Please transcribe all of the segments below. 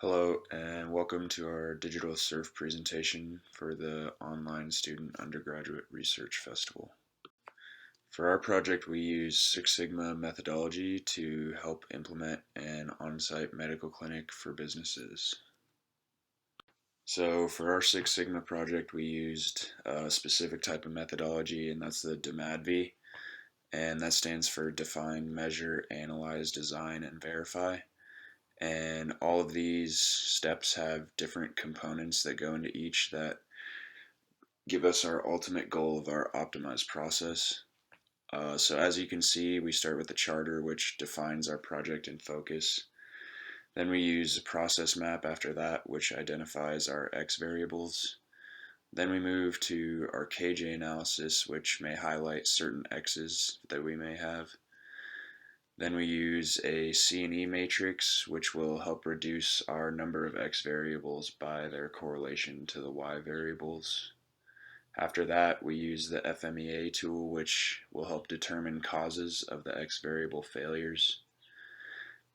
Hello and welcome to our digital surf presentation for the Online Student Undergraduate Research Festival. For our project, we use Six Sigma methodology to help implement an on-site medical clinic for businesses. So for our Six Sigma project, we used a specific type of methodology, and that's the DMADV, and that stands for Define, Measure, Analyze, Design, and Verify. And all of these steps have different components that go into each that give us our ultimate goal of our optimized process. So as you can see, we start with the charter, which defines our project in focus. Then we use a process map after that, which identifies our X variables. Then we move to our KJ analysis, which may highlight certain X's that we may have. Then we use a C&E matrix, which will help reduce our number of X variables by their correlation to the Y variables. After that, we use the FMEA tool, which will help determine causes of the X variable failures.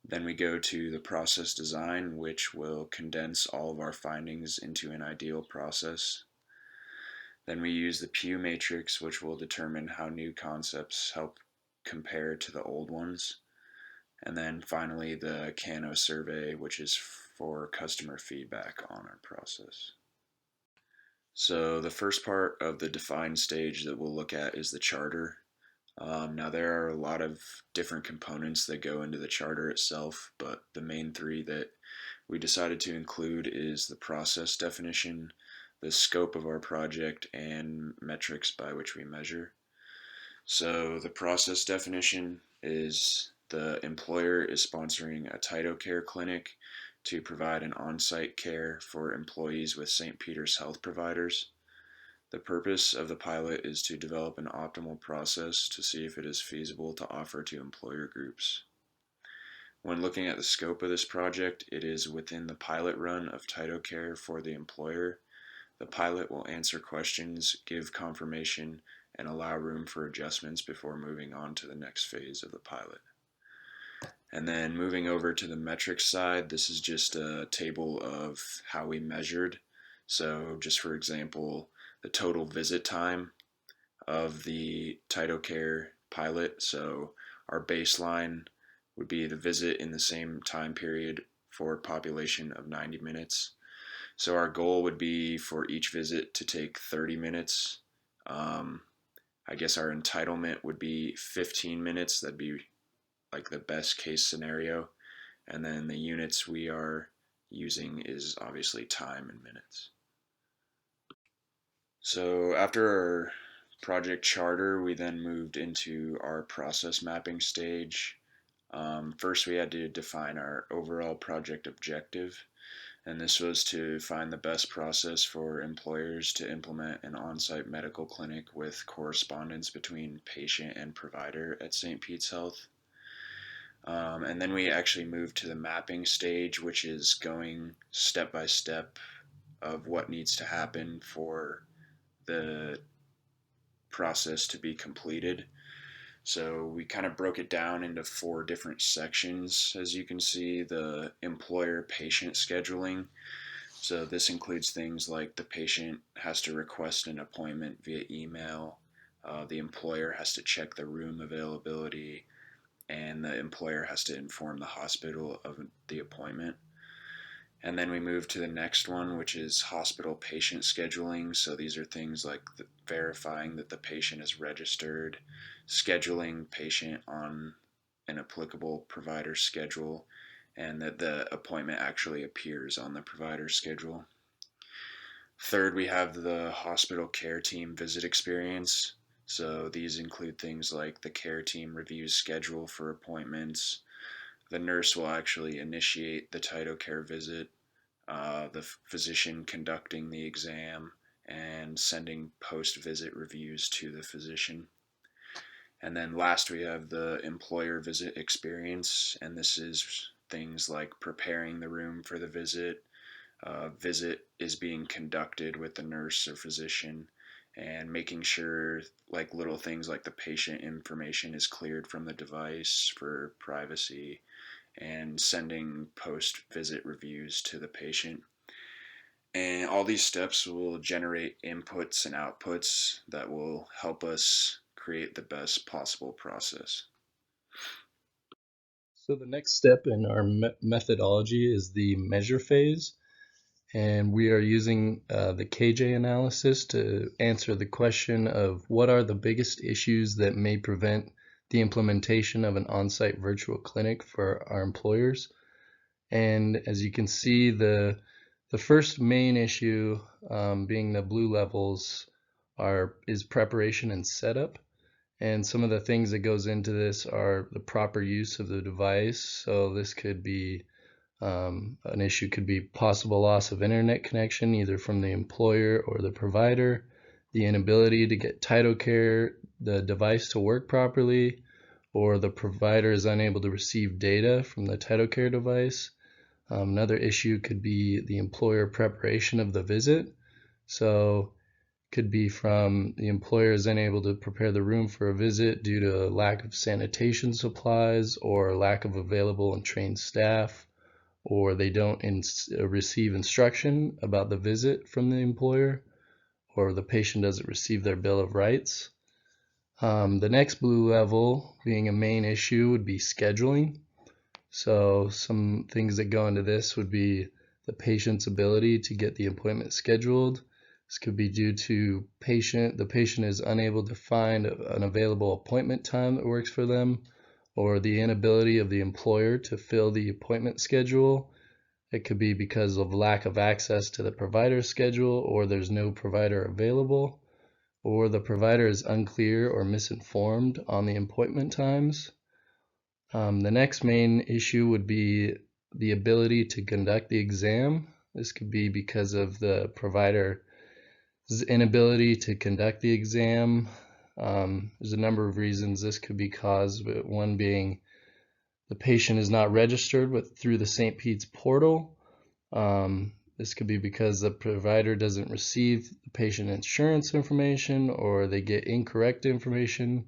Then we go to the process design, which will condense all of our findings into an ideal process. Then we use the Pew matrix, which will determine how new concepts help compare to the old ones. And then finally the Kano survey, which is for customer feedback on our process. So the first part of the define stage that we'll look at is the charter. Now there are a lot of different components that go into the charter itself, but the main three that we decided to include is the process definition, the scope of our project, and metrics by which we measure. So the process definition is the employer is sponsoring a TytoCare clinic to provide an on-site care for employees with St. Peter's health providers. The purpose of the pilot is to develop an optimal process to see if it is feasible to offer to employer groups. When looking at the scope of this project, it is within the pilot run of TytoCare for the employer. The pilot will answer questions, give confirmation, and allow room for adjustments before moving on to the next phase of the pilot. And then moving over to the metrics side, this is just a table of how we measured. So just for example, the total visit time of the TytoCare pilot. So our baseline would be the visit in the same time period for a population of 90 minutes. So our goal would be for each visit to take 30 minutes. I guess our entitlement would be 15 minutes. That'd be like the best case scenario. And then the units we are using is obviously time and minutes. So after our project charter, we then moved into our process mapping stage. First, we had to define our overall project objective, and this was to find the best process for employers to implement an on-site medical clinic with correspondence between patient and provider at St. Pete's Health. And then we actually moved to the mapping stage, which is going step by step of what needs to happen for the process to be completed. So we kind of broke it down into 4 different sections. As you can see, the employer-patient scheduling. So this includes things like the patient has to request an appointment via email, the employer has to check the room availability, and the employer has to inform the hospital of the appointment. And then we move to the next one, which is hospital patient scheduling. So these are things like verifying that the patient is registered, scheduling patient on an applicable provider schedule, and that the appointment actually appears on the provider schedule. Third, we have the hospital care team visit experience. So these include things like the care team reviews schedule for appointments. The nurse will actually initiate the TytoCare visit, the physician conducting the exam, and sending post-visit reviews to the physician. And then last we have the employer visit experience, and this is things like preparing the room for the visit. Visit is being conducted with the nurse or physician, and making sure like little things like the patient information is cleared from the device for privacy, and sending post-visit reviews to the patient. And all these steps will generate inputs and outputs that will help us create the best possible process. So the next step in our methodology is the measure phase, and we are using the KJ analysis to answer the question of what are the biggest issues that may prevent the implementation of an on-site virtual clinic for our employers. And as you can see, the first main issue, being the blue levels, is preparation and setup. And some of the things that goes into this are the proper use of the device. So this could be an issue could be possible loss of internet connection, either from the employer or the provider, the inability to get TytoCare, the device to work properly, or the provider is unable to receive data from the TytoCare device. Another issue could be the employer preparation of the visit. So could be from the employer is unable to prepare the room for a visit due to lack of sanitation supplies or lack of available and trained staff, or they don't receive instruction about the visit from the employer, or the patient doesn't receive their Bill of Rights. The next blue level, being a main issue, would be scheduling. So some things that go into this would be the patient's ability to get the appointment scheduled. This could be due to the patient is unable to find an available appointment time that works for them, or the inability of the employer to fill the appointment schedule. It could be because of lack of access to the provider schedule, or there's no provider available, or the provider is unclear or misinformed on the appointment times. The next main issue would be the ability to conduct the exam. This could be because of the provider's inability to conduct the exam. There's a number of reasons this could be caused, but one being the patient is not registered through the St. Pete's portal. This could be because the provider doesn't receive the patient insurance information, or they get incorrect information.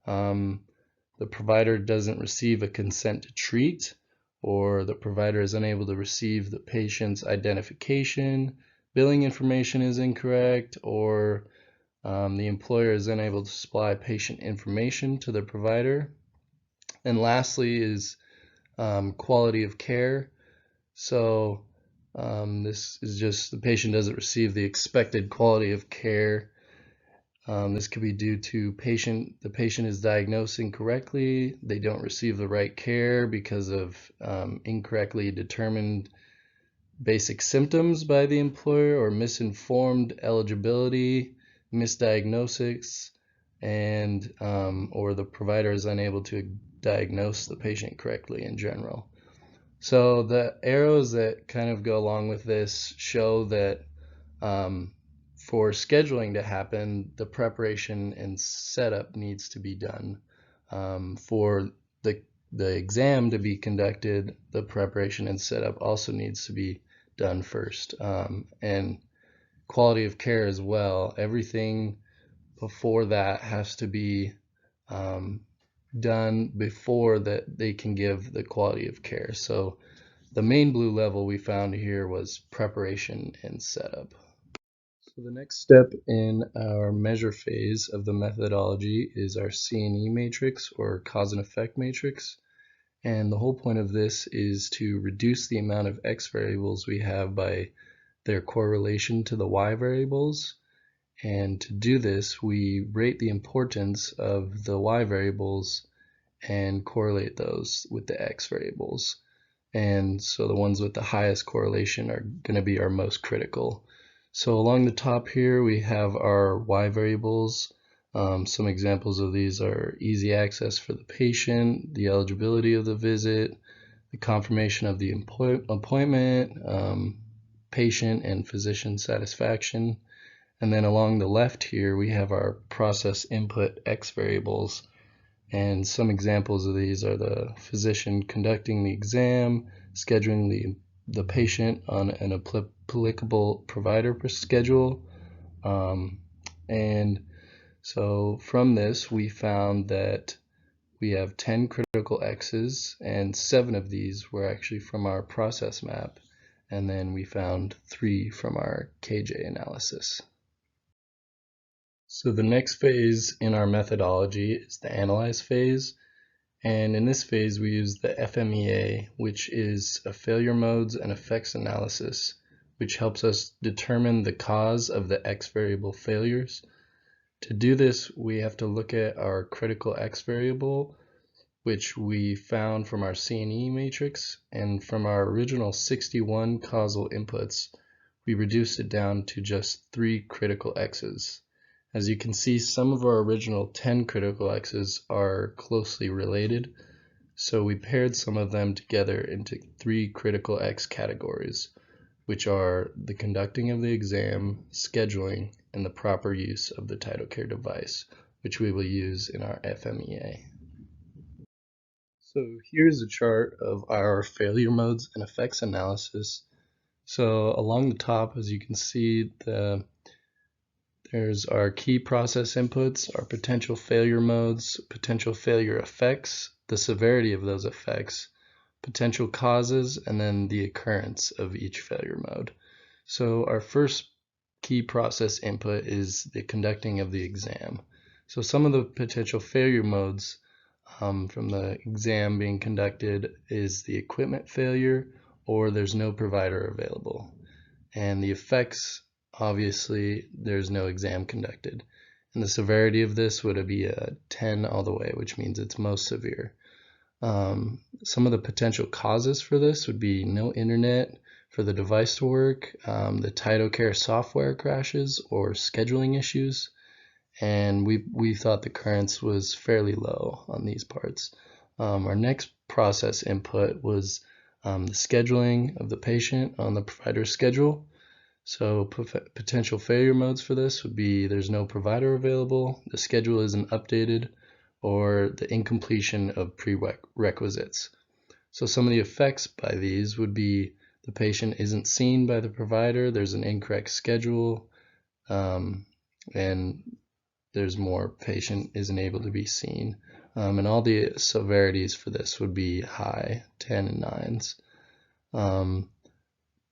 The provider doesn't receive a consent to treat, or the provider is unable to receive the patient's identification, billing information is incorrect, or the employer is unable to supply patient information to the provider. And lastly is quality of care. So this is just the patient doesn't receive the expected quality of care. This could be due to the patient is diagnosed incorrectly, they don't receive the right care because of incorrectly determined basic symptoms by the employer, or misinformed eligibility, misdiagnosis, and or the provider is unable to diagnose the patient correctly in general. So the arrows that kind of go along with this show that for scheduling to happen, the preparation and setup needs to be done. For the exam to be conducted, the preparation and setup also needs to be done first. And quality of care as well. Everything before that has to be done before that they can give the quality of care. So the main blue level we found here was preparation and setup. So the next step in our measure phase of the methodology is our C&E matrix, or cause and effect matrix. And the whole point of this is to reduce the amount of X variables we have by their correlation to the Y variables. And to do this, we rate the importance of the Y variables and correlate those with the X variables. And so the ones with the highest correlation are going to be our most critical. So along the top here we have our Y variables. Some examples of these are easy access for the patient, the eligibility of the visit, the confirmation of the appointment, patient and physician satisfaction. And then along the left here we have our process input X variables. And some examples of these are the physician conducting the exam, scheduling the patient on an applicable provider schedule. And so from this, we found that we have 10 critical X's, and 7 of these were actually from our process map, and then we found 3 from our KJ analysis. So the next phase in our methodology is the analyze phase, and in this phase we use the FMEA, which is a failure modes and effects analysis, which helps us determine the cause of the X variable failures. To do this, we have to look at our critical X variable, which we found from our C&E matrix, and from our original 61 causal inputs, we reduced it down to just 3 critical X's. As you can see, some of our original 10 critical X's are closely related, so we paired some of them together into 3 critical X categories, which are the conducting of the exam, scheduling, and the proper use of the title care device, which we will use in our FMEA. So here's a chart of our failure modes and effects analysis. So along the top, as you can see, there's our key process inputs, our potential failure modes, potential failure effects, the severity of those effects, potential causes, and then the occurrence of each failure mode. So our first key process input is the conducting of the exam. So some of the potential failure modes from the exam being conducted is the equipment failure, or there's no provider available. And the effects, obviously, there's no exam conducted. And the severity of this would be a 10 all the way, which means it's most severe. Some of the potential causes for this would be no internet for the device to work, the TytoCare software crashes, or scheduling issues. And we thought the currents was fairly low on these parts. Our next process input was the scheduling of the patient on the provider's schedule. So potential failure modes for this would be there's no provider available, the schedule isn't updated, or the incompletion of prerequisites. So some of the effects by these would be the patient isn't seen by the provider, there's an incorrect schedule, and there's more patient isn't able to be seen. And all the severities for this would be high, 10 and 9s.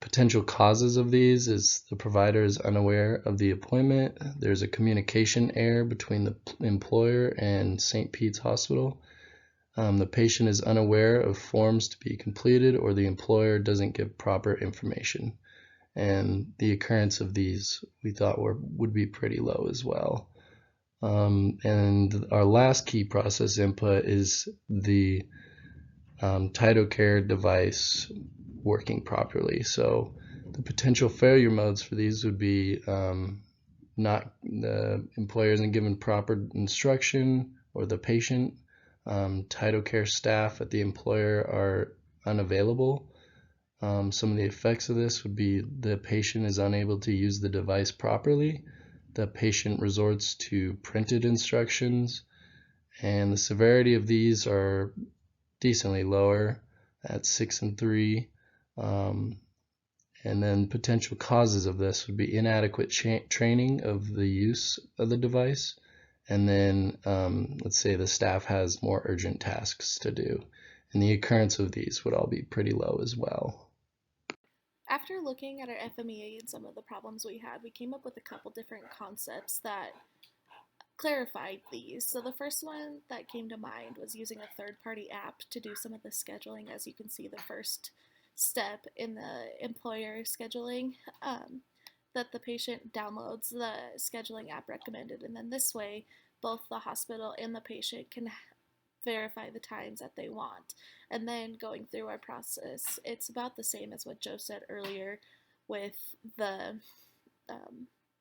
Potential causes of these is the provider is unaware of the appointment, there's a communication error between the employer and St. Pete's Hospital, the patient is unaware of forms to be completed, or the employer doesn't give proper information. And the occurrence of these we thought would be pretty low as well. And our last key process input is the TytoCare device working properly. So the potential failure modes for these would be not the employer isn't given proper instruction, or the patient, TytoCare staff at the employer are unavailable. Some of the effects of this would be the patient is unable to use the device properly, the patient resorts to printed instructions, and the severity of these are decently lower at 6 and 3. And then potential causes of this would be inadequate training of the use of the device, and then let's say the staff has more urgent tasks to do, and the occurrence of these would all be pretty low as well. After looking at our FMEA and some of the problems we had, we came up with a couple different concepts that clarified these. So the first one that came to mind was using a third-party app to do some of the scheduling. As you can see, the first step in the employer scheduling, that the patient downloads the scheduling app recommended, and then this way both the hospital and the patient can verify the times that they want. And then going through our process, it's about the same as what Joe said earlier with the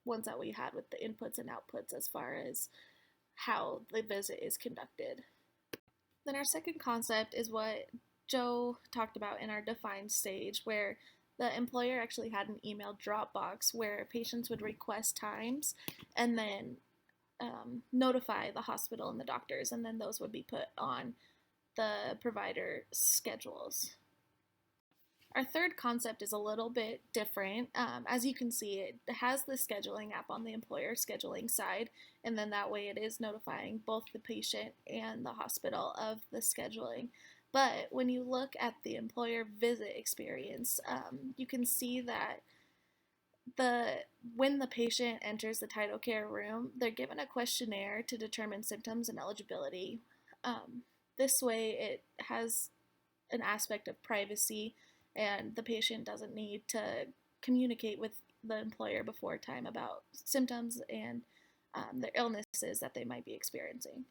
ones that we had with the inputs and outputs as far as how the visit is conducted. Then our second concept is what Joe talked about in our define stage, where the employer actually had an email Dropbox where patients would request times and then notify the hospital and the doctors, and then those would be put on the provider schedules. Our third concept is a little bit different. As you can see, it has the scheduling app on the employer scheduling side, and then that way it is notifying both the patient and the hospital of the scheduling. But when you look at the employer visit experience, you can see that when the patient enters the title care room, they're given a questionnaire to determine symptoms and eligibility. This way, it has an aspect of privacy, and the patient doesn't need to communicate with the employer before time about symptoms and their illnesses that they might be experiencing.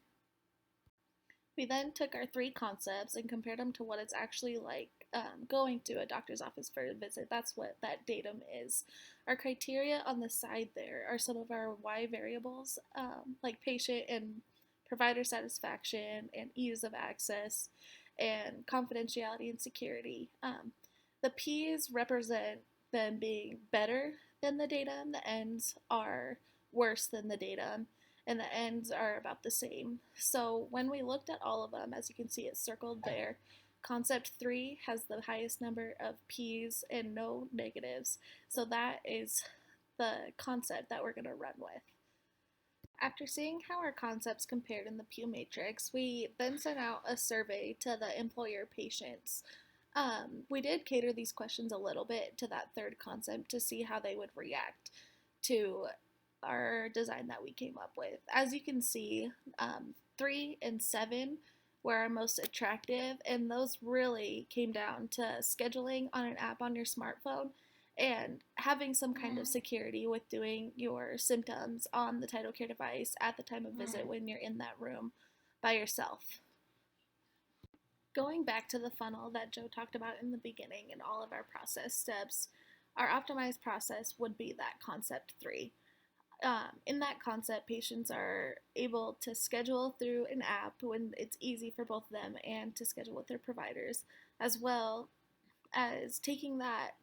We then took our three concepts and compared them to what it's actually like going to a doctor's office for a visit. That's what that datum is. Our criteria on the side there are some of our Y variables, like patient and provider satisfaction and ease of access and confidentiality and security. The P's represent them being better than the datum, the N's are worse than the datum, and the ends are about the same. So when we looked at all of them, as you can see, it's circled there. Concept 3 has the highest number of P's and no negatives. So that is the concept that we're going to run with. After seeing how our concepts compared in the Pew Matrix, we then sent out a survey to the employer patients. We did cater these questions a little bit to that third concept to see how they would react to our design that we came up with. As you can see, 3 and 7 were our most attractive, and those really came down to scheduling on an app on your smartphone and having some kind of security with doing your symptoms on the title care device at the time of visit when you're in that room by yourself. Going back to the funnel that Joe talked about in the beginning and all of our process steps, our optimized process would be that concept 3. In that concept, patients are able to schedule through an app when it's easy for both of them and to schedule with their providers, as well as taking that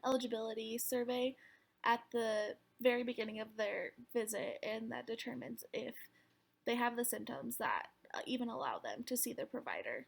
eligibility survey at the very beginning of their visit, and that determines if they have the symptoms that even allow them to see their provider.